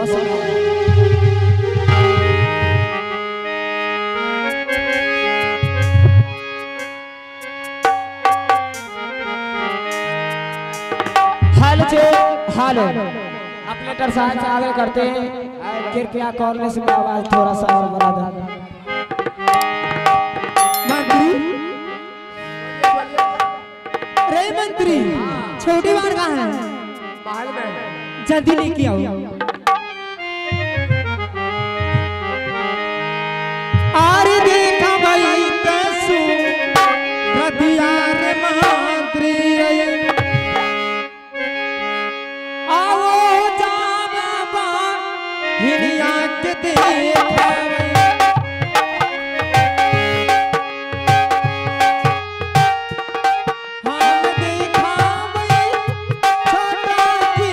सुना। हाल अपने साहब से आगे करते हैं। कृपया कॉर्नर से आवाज थोड़ा सा और बढ़ा दें। मंत्री रे मंत्री छोटी बार कहाँ है? बाहर में जल्दी लेके आओ। आरे देखा भाई तसु रतिया रे मंत्री हिरिया के देखा हम देखा छोटा की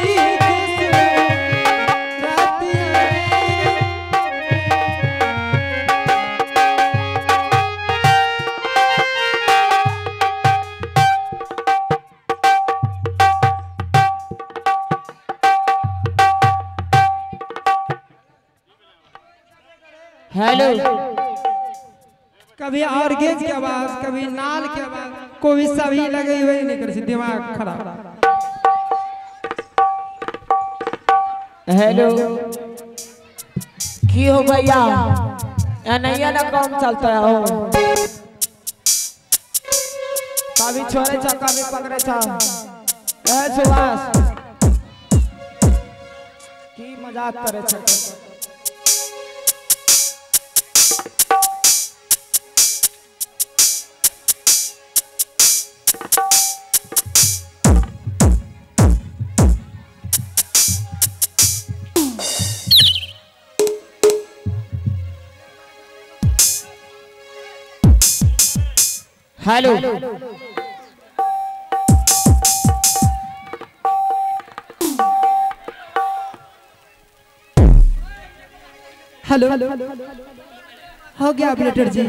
हेलो कभी ऑर्गेज की आवाज कभी नाल की आवाज कोई सभी लगे हुए नहीं कर दिमाग खराब। हेलो की हो भैया नैया ना काम चलता है हो कभी छोड़े छा कभी पकड़े छा सुभाष की मजाक करे छा। हेलो हेलो हो गया ऑपरेटर जी।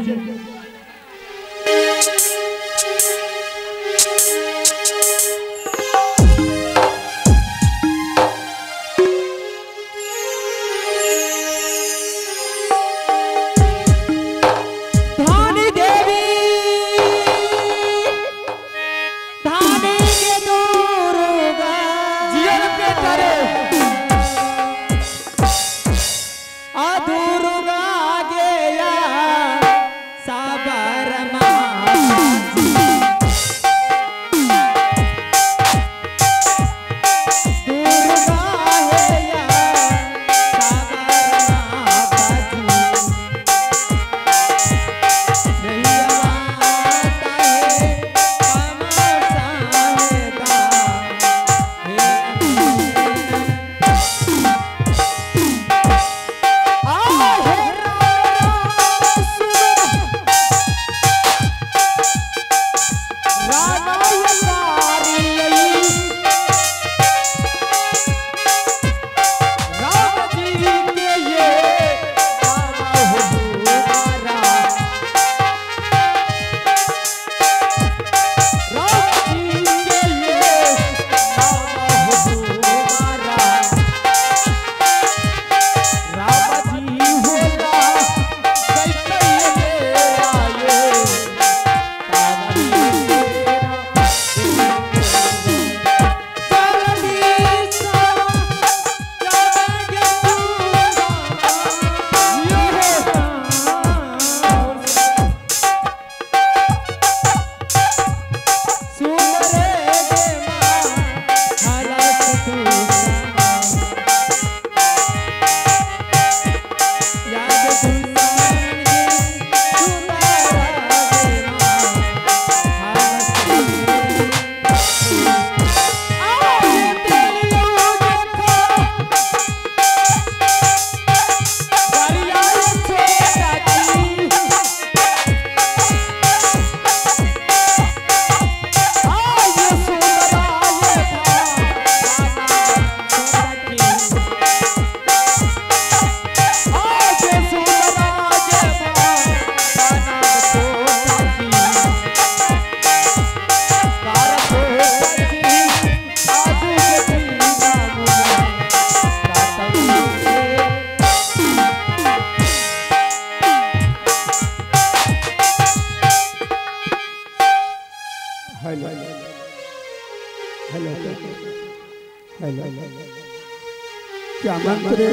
क्या मंत्र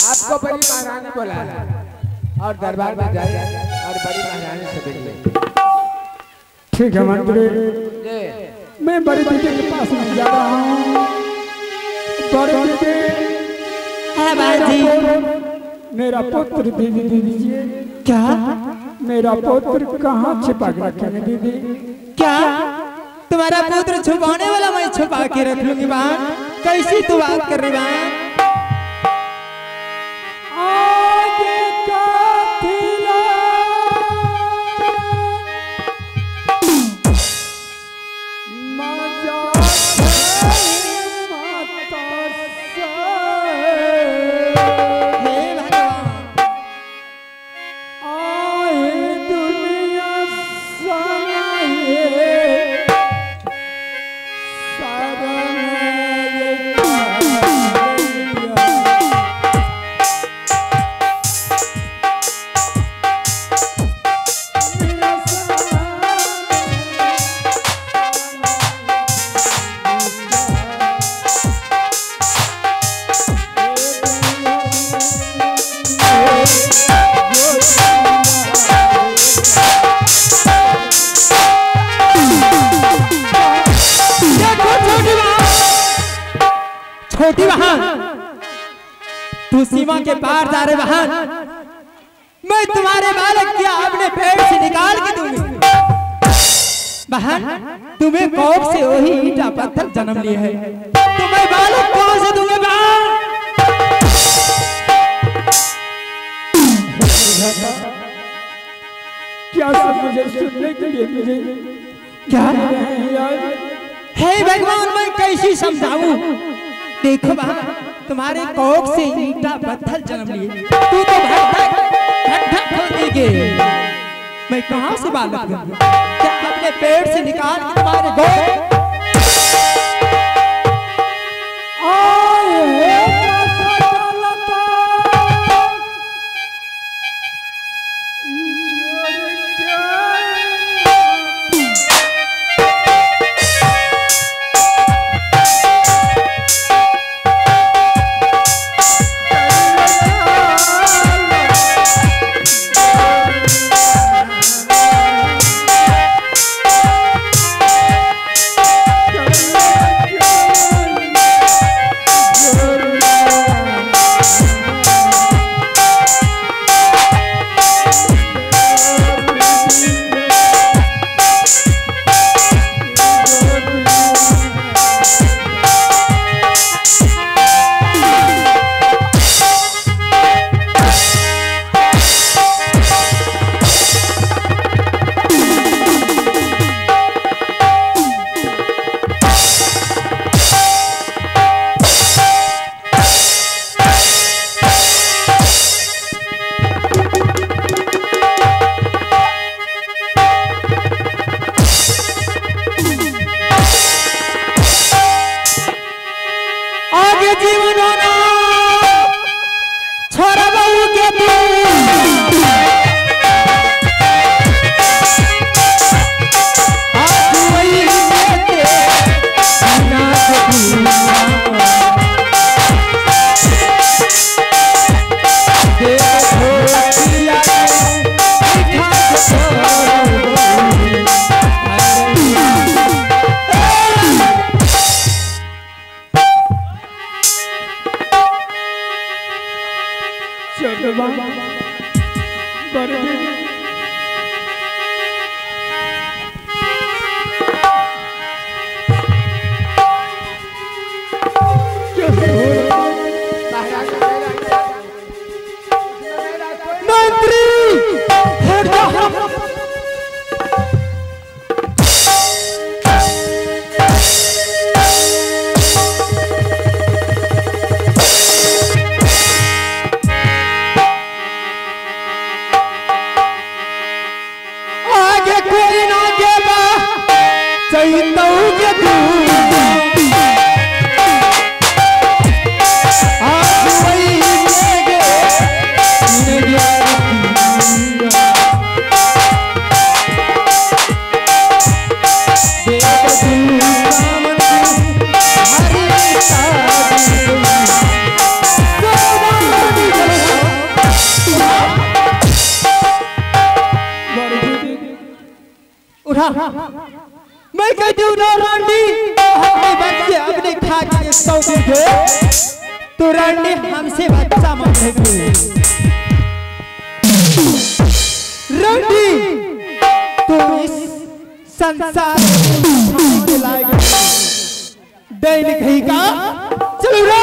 आपको बड़ी महारानी बोला और दरबार में जाइए और बड़ी महारानी से मिलिए। ठीक है मंत्री, मैं बड़ी दीदी के पास नहीं जा रहा हूँ। बड़ी दीदी है बाजी। मेरा पुत्र दीदी दीजिए। क्या मेरा पुत्र कहाँ छिपा के रखेंगे दीदी? क्या तुम्हारा पुत्र छुपाने वाला मैं छुपा के रख लूंगी बहन। कैसी तू बात कर रही बहन? छोटी बहन, तू सीमा के पार जा रहे बहन। मैं तुम्हारे बालक की अपने पेट से निकाल के दूंगी बहन। तुम्हें कोख से वही ईटा पत्थर जन्म लिए है, तुम्हें बालक कहां से दूंगे बहन? क्या सब मुझे सुनने के लिए मुझे क्या हे भगवान, मैं कैसी समझाऊं? देखो बहन, तुम्हारे कोख से ईटा पत्थर जन्म लिए, तू तो भटक खोदेगी। मैं कहां से बालक दूंगी? क्या अपने पेट से निकाल के तुम्हारे गोद जीवन होना छोरा बहू के देखा मैं कहती हूँ ना रानी अपने बच्चे अपने खा के सौ दिन थे तो रानी हमसे बच्चा मांग रही रानी तो इस संसार के लायक दैन कहीं का चलो रा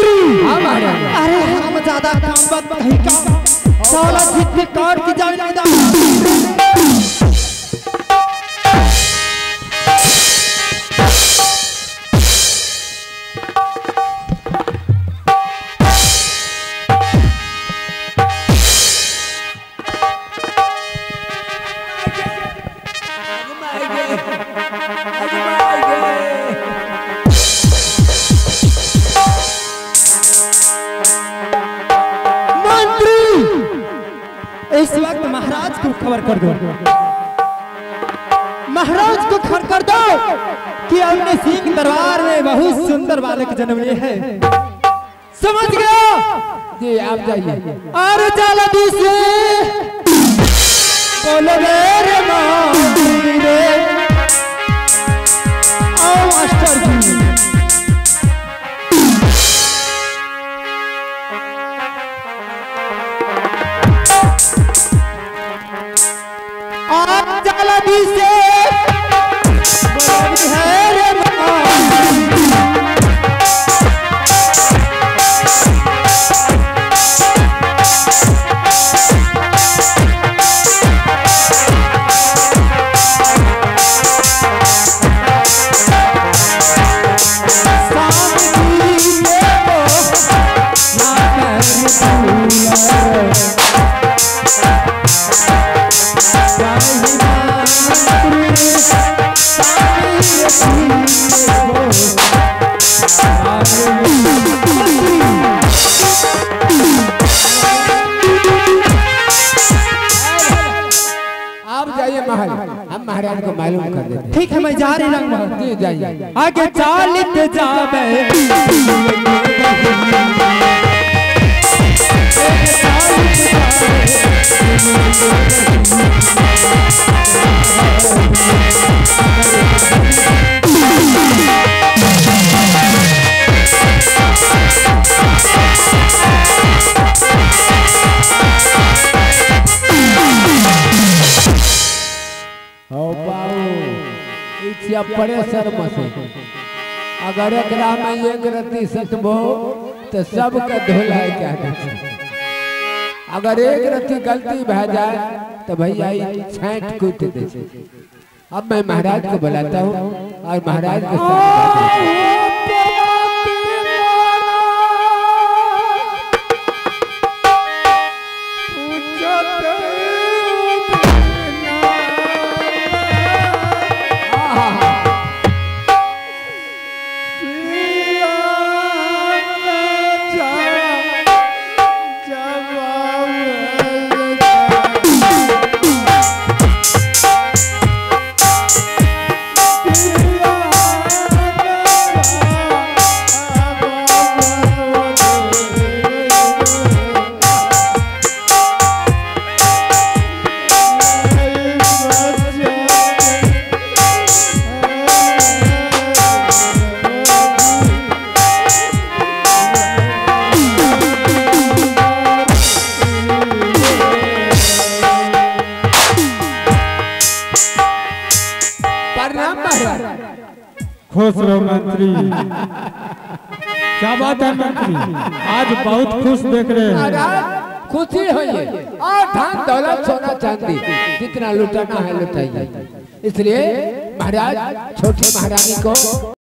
अरे हम ज्यादा काम बात नहीं का साला जितने कार की जाने नहीं दा इस वक्त महाराज को खबर कर दो महाराज को खबर कर दो कि हमने सिंह दरबार में बहुत सुंदर बालक जन्म लिए है समझ गया जी आप जाइए और जाला दूसरे बोलो मेरे मंत्री रे आओ मास्टर जी से हम महाराज को मालूम कर देते। ठीक है मैं जा रही हूँ जी जाइए आगे चालित जावे पड़े शर्म से अगर एक में एक रत्ती सतबो तो सबका धोला क्या अगर एक रत्ती गलती बह जाए तो भैया छांट कूट दे। अब मैं महाराज को बुलाता हूँ और महाराज के साथ खुश रहो मंत्री। क्या बात है मंत्री, आज बहुत खुश देख रहे हैं। खुशी होइए और धन दौलत सोना चांदी जितना लुटाना है लुटाइए। इसलिए महाराज छोटी महारानी को